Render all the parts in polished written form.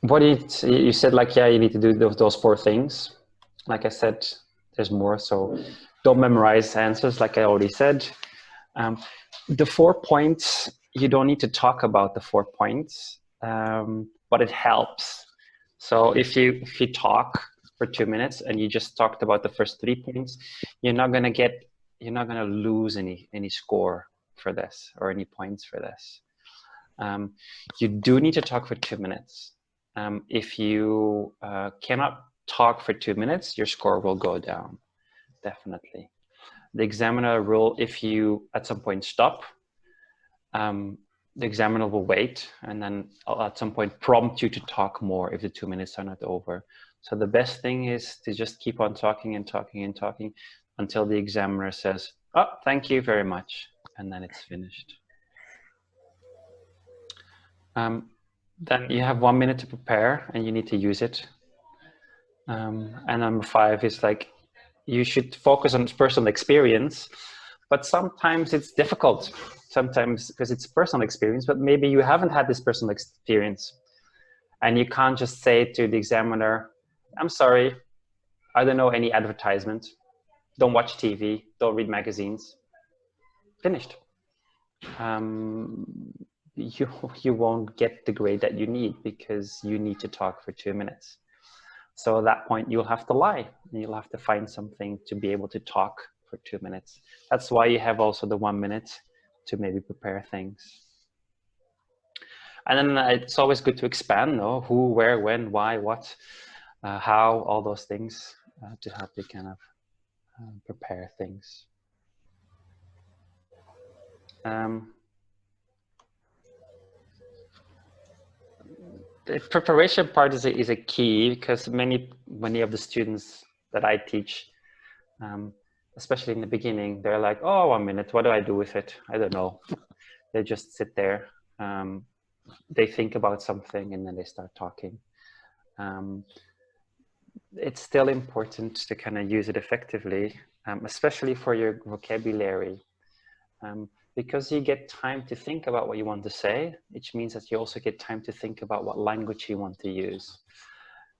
What you said, like, yeah, you need to do those four things. Like I said, there's more. So don't memorize answers, like I already said. The 4 points, you don't need to talk about the 4 points, but it helps. So if you talk for 2 minutes and you just talked about the first 3 points, you're not gonna lose any score for this or any points for this. You do need to talk for 2 minutes. If you cannot talk for 2 minutes, your score will go down, definitely. The examiner will, if you at some point stop, the examiner will wait and then at some point prompt you to talk more if the 2 minutes are not over. So the best thing is to just keep on talking and talking and talking until the examiner says, oh, thank you very much, and then it's finished. Then you have 1 minute to prepare and you need to use it. And number 5 is like, you should focus on personal experience, but sometimes it's difficult. Sometimes because it's personal experience, but maybe you haven't had this personal experience and you can't just say to the examiner, I'm sorry, I don't know any advertisement, don't watch TV, don't read magazines. Finished. You won't get the grade that you need because you need to talk for 2 minutes. So at that point, you'll have to lie and you'll have to find something to be able to talk for 2 minutes. That's why you have also the 1 minute to maybe prepare things. And then it's always good to expand, no? Who, where, when, why, what, how, all those things to help you kind of prepare things. The preparation part is a key because many of the students that I teach, especially in the beginning, they're like, oh, 1 minute, what do I do with it? I don't know. They just sit there, they think about something and then they start talking. It's still important to kind of use it effectively, especially for your vocabulary. Because you get time to think about what you want to say, which means that you also get time to think about what language you want to use.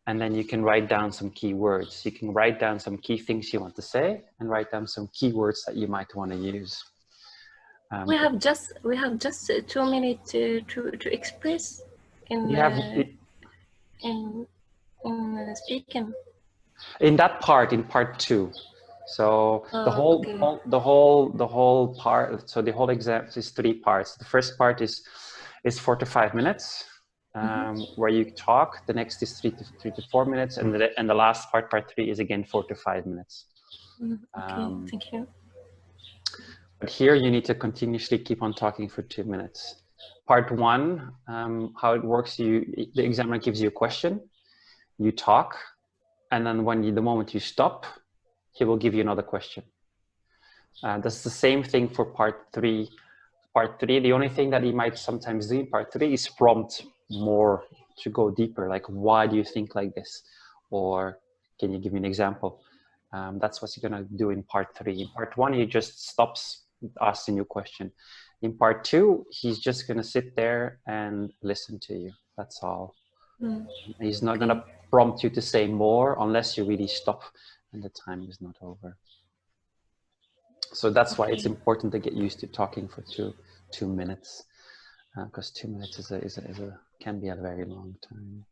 And then you can write down some key words. You can write down some key things you want to say and write down some key words that you might want to use. We have just 2 minutes to express in speaking. In that part, in part 2. So the whole part. So the whole exam is 3 parts. The first part is 4 to 5 minutes, where you talk. The next is 3 to 4 minutes, and the last part, part 3, is again 4 to 5 minutes. Okay, thank you. But here you need to continuously keep on talking for 2 minutes. Part 1, how it works: the examiner gives you a question, you talk, and then the moment you stop, he will give you another question. That's the same thing for part 3. Part 3, the only thing that he might sometimes do in part 3 is prompt more to go deeper, like, why do you think like this? Or can you give me an example? That's what you're gonna do in part 3. In part 1, he just stops asking you a question. In part 2, he's just gonna sit there and listen to you. That's all. He's not gonna prompt you to say more unless you really stop and the time is not over. So that's why it's important to get used to talking for 2 minutes, because 2 minutes can be a very long time.